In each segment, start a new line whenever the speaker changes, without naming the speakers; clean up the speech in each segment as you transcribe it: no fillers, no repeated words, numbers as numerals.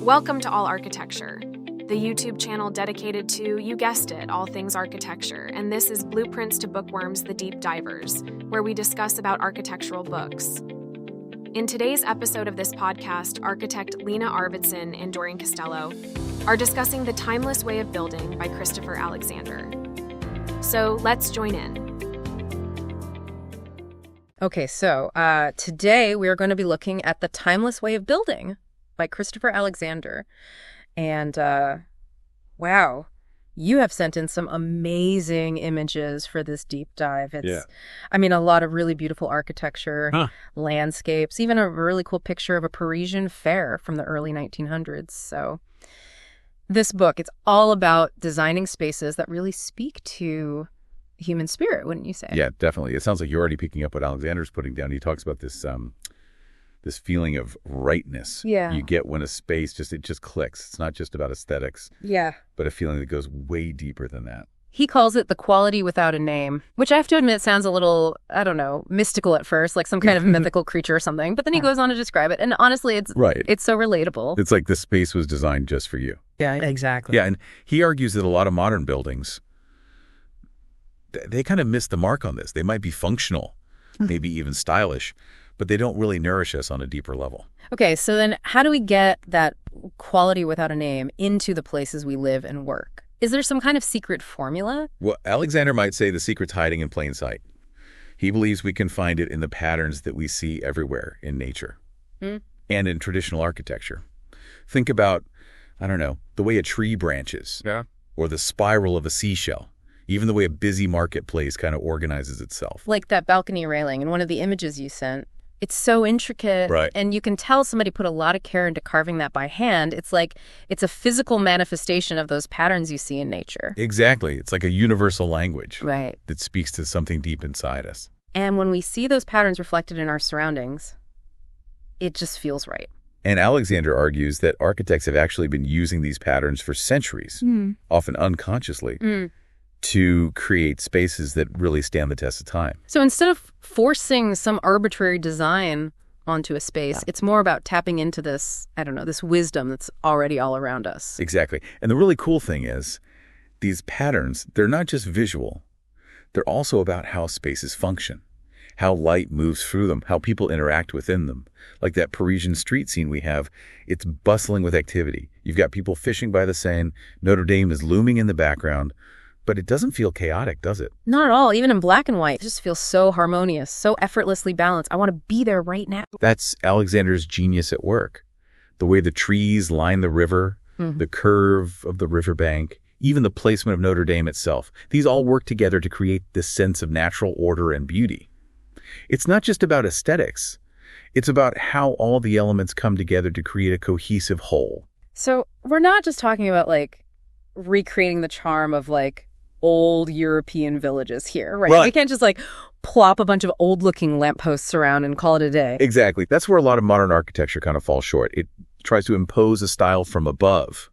Welcome to All Architecture, the YouTube channel dedicated to, you guessed it, all things architecture, and this is Blueprints to Bookworms the Deep Divers, where we discuss about architectural books. In today's episode of this podcast, architect Lena Arvidson and Dorian Costello are discussing The Timeless Way of Building by Christopher Alexander. So let's join in.
Okay, so today we are going to be looking at The Timeless Way of Building by Christopher Alexander. And wow, you have sent in some amazing images for this deep dive. I mean, a lot of really beautiful architecture, landscapes, even a really cool picture of a Parisian fair from the early 1900s. So this book, it's all about designing spaces that really speak to human spirit, wouldn't you say?
Yeah, definitely. It sounds like you're already picking up what Alexander's putting down. He talks about this this feeling of rightness you get when a space just clicks. It's not just about aesthetics, but a feeling that goes way deeper than that.
He calls it the quality without a name, which I have to admit sounds a little, I don't know, mystical at first, like some kind of mythical creature or something. But then he goes on to describe it. And honestly, it's so relatable.
It's like the space was designed just for you.
Yeah, exactly.
Yeah, and he argues that a lot of modern buildings, they kind of miss the mark on this. They might be functional, maybe even stylish, but they don't really nourish us on a deeper level. Okay,
so then how do we get that quality without a name into the places we live and work? Is there some kind of secret formula?
Well, Alexander might say the secret's hiding in plain sight. He believes we can find it in the patterns that we see everywhere in nature and in traditional architecture. Think about, I don't know, the way a tree branches or the spiral of a seashell. Even the way a busy marketplace kind of organizes itself.
Like that balcony railing in one of the images you sent. It's so intricate, and you can tell somebody put a lot of care into carving that by hand. It's like it's a physical manifestation of those patterns you see in nature.
Exactly. It's like a universal language
that
speaks to something deep inside us.
And when we see those patterns reflected in our surroundings, it just feels right.
And Alexander argues that architects have actually been using these patterns for centuries, often unconsciously, to create spaces that really stand the test of time.
So instead of forcing some arbitrary design onto a space, it's more about tapping into this, I don't know, this wisdom that's already all around us.
Exactly. And the really cool thing is, these patterns, they're not just visual. They're also about how spaces function, how light moves through them, how people interact within them. Like that Parisian street scene we have, it's bustling with activity. You've got people fishing by the Seine, Notre Dame is looming in the background, but it doesn't feel chaotic, does it?
Not at all. Even in black and white, it just feels so harmonious, so effortlessly balanced. I want to be there right now.
That's Alexander's genius at work. The way the trees line the river, the curve of the riverbank, even the placement of Notre Dame itself. These all work together to create this sense of natural order and beauty. It's not just about aesthetics. It's about how all the elements come together to create a cohesive whole.
So we're not just talking about, like, recreating the charm of, like, old European villages here, right? We can't just like plop a bunch of old-looking lampposts around and call it a day.
Exactly. That's where a lot of modern architecture kind of falls short. It tries to impose a style from above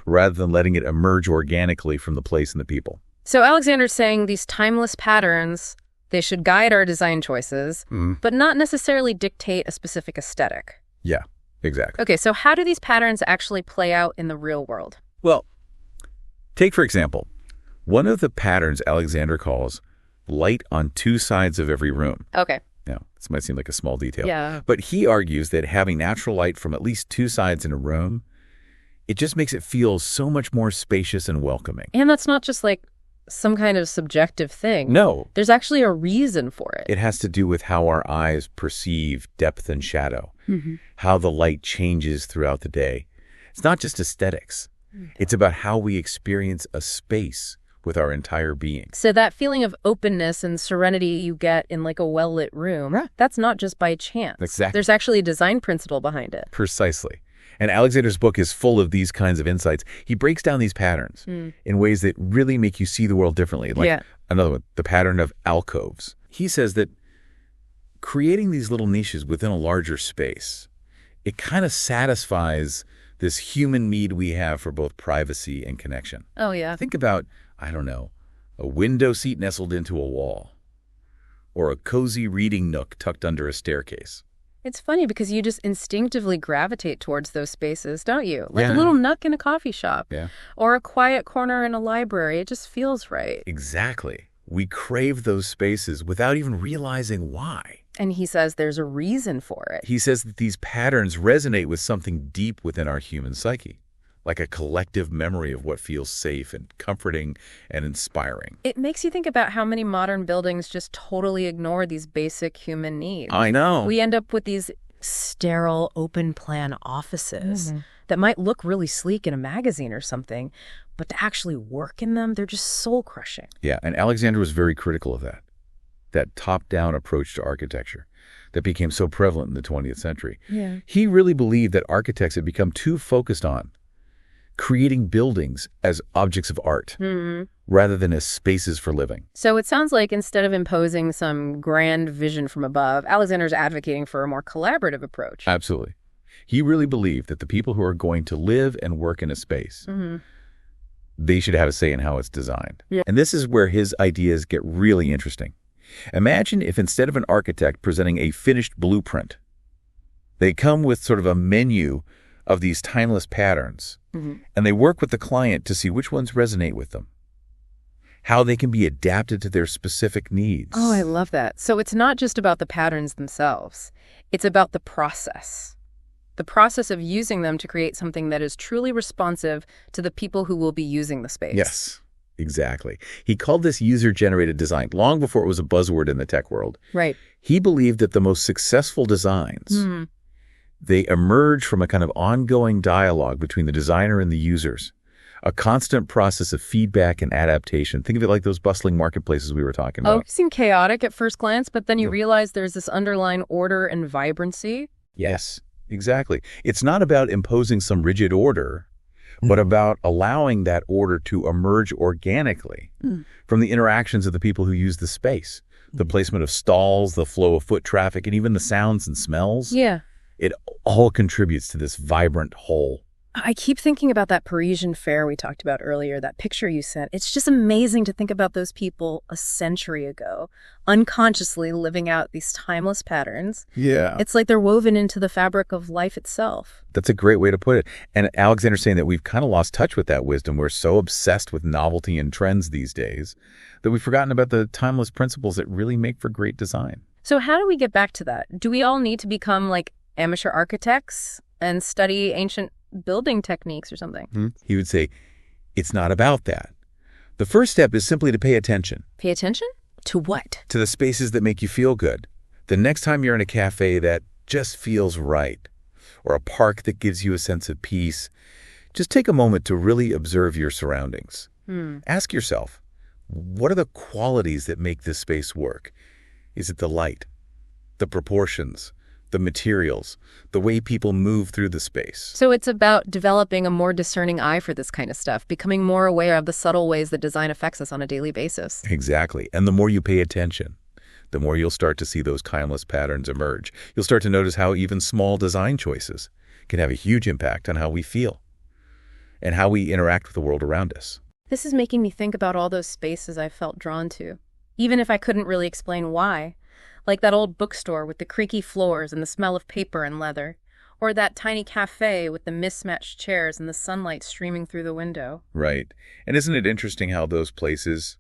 rather than letting it emerge organically from the place and the people.
So Alexander's saying these timeless patterns, they should guide our design choices, but not necessarily dictate a specific aesthetic.
Yeah, exactly.
Okay, so how do these patterns actually play out in the real world?
Well, take for example, one of the patterns Alexander calls light on two sides of every room.
Okay.
Now, this might seem like a small detail.
Yeah.
But he argues that having natural light from at least two sides in a room, it just makes it feel so much more spacious and welcoming.
And that's not just like some kind of subjective thing.
No.
There's actually a reason for it.
It has to do with how our eyes perceive depth and shadow, how the light changes throughout the day. It's not just aesthetics. It's about how we experience a space with our entire being.
So that feeling of openness and serenity you get in like a well-lit room, that's not just by chance.
Exactly.
There's actually a design principle behind it.
Precisely. And Alexander's book is full of these kinds of insights. He breaks down these patterns in ways that really make you see the world differently. Like another one, the pattern of alcoves. He says that creating these little niches within a larger space, it kind of satisfies this human need we have for both privacy and connection.
Oh, yeah.
Think about, I don't know, a window seat nestled into a wall, or a cozy reading nook tucked under a staircase.
It's funny because you just instinctively gravitate towards those spaces, don't you? Like
Yeah.
a little nook in a coffee shop.
Yeah.
Or a quiet corner in a library. It just feels right.
Exactly. We crave those spaces without even realizing why.
And he says there's a reason for it.
He says that these patterns resonate with something deep within our human psyche, like a collective memory of what feels safe and comforting and inspiring.
It makes you think about how many modern buildings just totally ignore these basic human needs.
I know.
We end up with these sterile, open-plan offices that might look really sleek in a magazine or something, but to actually work in them, they're just soul-crushing.
Yeah, and Alexander was very critical of that top-down approach to architecture that became so prevalent in the 20th century.
Yeah.
He really believed that architects had become too focused on creating buildings as objects of art rather than as spaces for living.
So it sounds like instead of imposing some grand vision from above, Alexander's advocating for a more collaborative approach.
Absolutely. He really believed that the people who are going to live and work in a space, they should have a say in how it's designed.
Yeah.
And this is where his ideas get really interesting. Imagine if instead of an architect presenting a finished blueprint, they come with sort of a menu of these timeless patterns, and they work with the client to see which ones resonate with them, how they can be adapted to their specific needs.
Oh, I love that. So it's not just about the patterns themselves. It's about the process of using them to create something that is truly responsive to the people who will be using the space.
Yes, exactly. He called this user-generated design long before it was a buzzword in the tech world.
Right.
He believed that the most successful designs, they emerge from a kind of ongoing dialogue between the designer and the users, a constant process of feedback and adaptation. Think of it like those bustling marketplaces we were talking
Oh,
about.
it seemed chaotic at first glance, but then you realize there's this underlying order and vibrancy.
Yes, exactly. It's not about imposing some rigid order, but about allowing that order to emerge organically from the interactions of the people who use the space, the placement of stalls, the flow of foot traffic, and even the sounds and smells.
Yeah.
It all contributes to this vibrant whole.
I keep thinking about that Parisian fair we talked about earlier, that picture you sent. It's just amazing to think about those people a century ago, unconsciously living out these timeless patterns.
Yeah.
It's like they're woven into the fabric of life itself.
That's a great way to put it. And Alexander's saying that we've kind of lost touch with that wisdom. We're so obsessed with novelty and trends these days that we've forgotten about the timeless principles that really make for great design.
So how do we get back to that? Do we all need to become like amateur architects and study ancient building techniques or something?
He would say, it's not about that. The first step is simply to pay attention.
Pay attention? To what?
To the spaces that make you feel good. The next time you're in a cafe that just feels right, or a park that gives you a sense of peace, just take a moment to really observe your surroundings. Ask yourself, what are the qualities that make this space work? Is it the light, the proportions, the materials, the way people move through the space?
So it's about developing a more discerning eye for this kind of stuff, becoming more aware of the subtle ways that design affects us on a daily basis.
Exactly. And the more you pay attention, the more you'll start to see those timeless patterns emerge. You'll start to notice how even small design choices can have a huge impact on how we feel and how we interact with the world around us.
This is making me think about all those spaces I felt drawn to, even if I couldn't really explain why. Like that old bookstore with the creaky floors and the smell of paper and leather, or that tiny cafe with the mismatched chairs and the sunlight streaming through the window.
Right. And isn't it interesting how those places,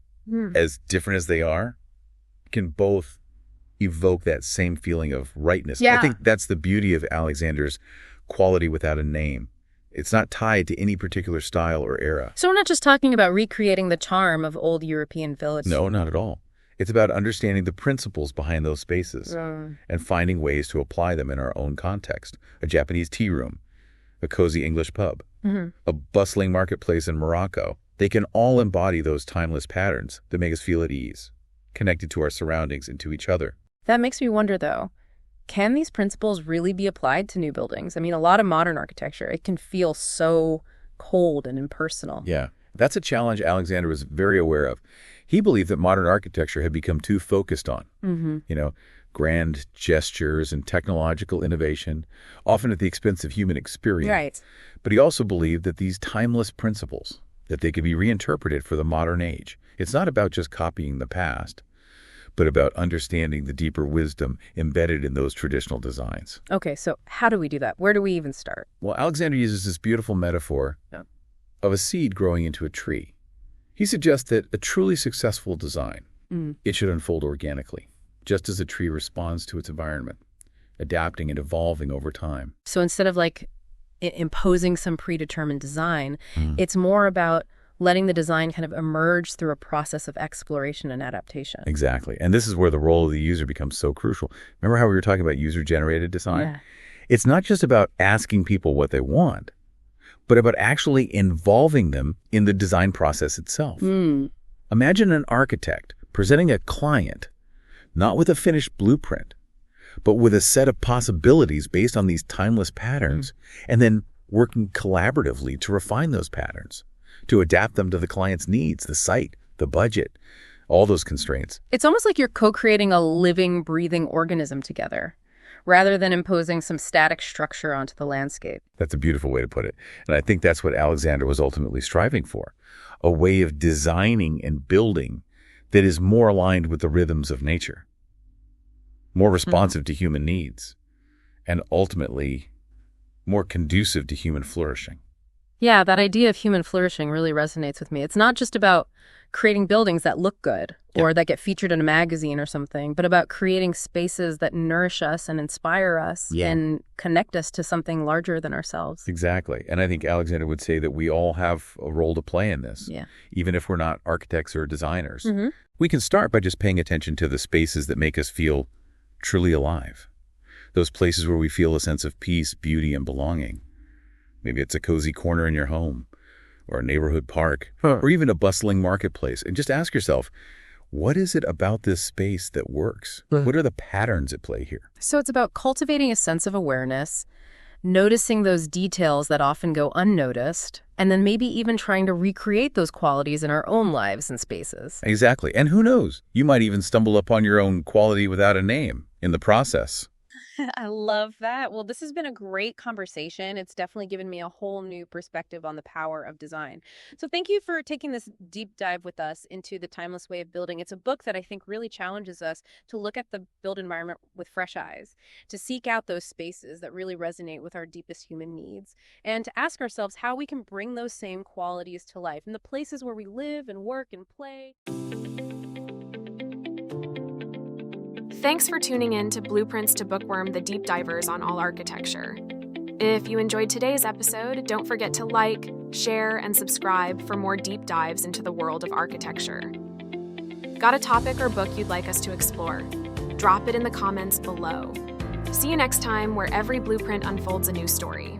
as different as they are, can both evoke that same feeling of rightness?
Yeah.
I think that's the beauty of Alexander's quality without a name. It's not tied to any particular style or era.
So we're not just talking about recreating the charm of old European villages.
No, not at all. It's about understanding the principles behind those spaces and finding ways to apply them in our own context. A Japanese tea room, a cozy English pub, a bustling marketplace in Morocco. They can all embody those timeless patterns that make us feel at ease, connected to our surroundings and to each other.
That makes me wonder, though, can these principles really be applied to new buildings? I mean, a lot of modern architecture, it can feel so cold and impersonal.
Yeah, that's a challenge Alexander was very aware of. He believed that modern architecture had become too focused on, grand gestures and technological innovation, often at the expense of human experience.
Right.
But he also believed that these timeless principles, that they could be reinterpreted for the modern age. It's not about just copying the past, but about understanding the deeper wisdom embedded in those traditional designs.
Okay, so how do we do that? Where do we even start?
Well, Alexander uses this beautiful metaphor of a seed growing into a tree. He suggests that a truly successful design, it should unfold organically, just as a tree responds to its environment, adapting and evolving over time.
So instead of like imposing some predetermined design, it's more about letting the design kind of emerge through a process of exploration and adaptation.
Exactly. And this is where the role of the user becomes so crucial. Remember how we were talking about user-generated design?
Yeah.
It's not just about asking people what they want, but about actually involving them in the design process itself. Imagine an architect presenting a client, not with a finished blueprint, but with a set of possibilities based on these timeless patterns, and then working collaboratively to refine those patterns, to adapt them to the client's needs, the site, the budget, all those constraints.
It's almost like you're co-creating a living, breathing organism together, rather than imposing some static structure onto the landscape.
That's a beautiful way to put it. And I think that's what Alexander was ultimately striving for, a way of designing and building that is more aligned with the rhythms of nature, more responsive to human needs, and ultimately more conducive to human flourishing.
Yeah, that idea of human flourishing really resonates with me. It's not just about creating buildings that look good or that get featured in a magazine or something, but about creating spaces that nourish us and inspire us and connect us to something larger than ourselves.
Exactly. And I think Alexander would say that we all have a role to play in this, even if we're not architects or designers. We can start by just paying attention to the spaces that make us feel truly alive, those places where we feel a sense of peace, beauty, and belonging. Maybe it's a cozy corner in your home, or a neighborhood park, or even a bustling marketplace. And just ask yourself, what is it about this space that works? What are the patterns at play here?
So it's about cultivating a sense of awareness, noticing those details that often go unnoticed, and then maybe even trying to recreate those qualities in our own lives and spaces.
Exactly. And who knows? You might even stumble upon your own quality without a name in the process.
I love that. Well, this has been a great conversation. It's definitely given me a whole new perspective on the power of design. So thank you for taking this deep dive with us into The Timeless Way of Building. It's a book that I think really challenges us to look at the built environment with fresh eyes, to seek out those spaces that really resonate with our deepest human needs, and to ask ourselves how we can bring those same qualities to life in the places where we live and work and play.
Thanks for tuning in to Blueprints to Bookworm, the deep divers on all architecture. If you enjoyed today's episode, don't forget to like, share, and subscribe for more deep dives into the world of architecture. Got a topic or book you'd like us to explore? Drop it in the comments below. See you next time, where every blueprint unfolds a new story.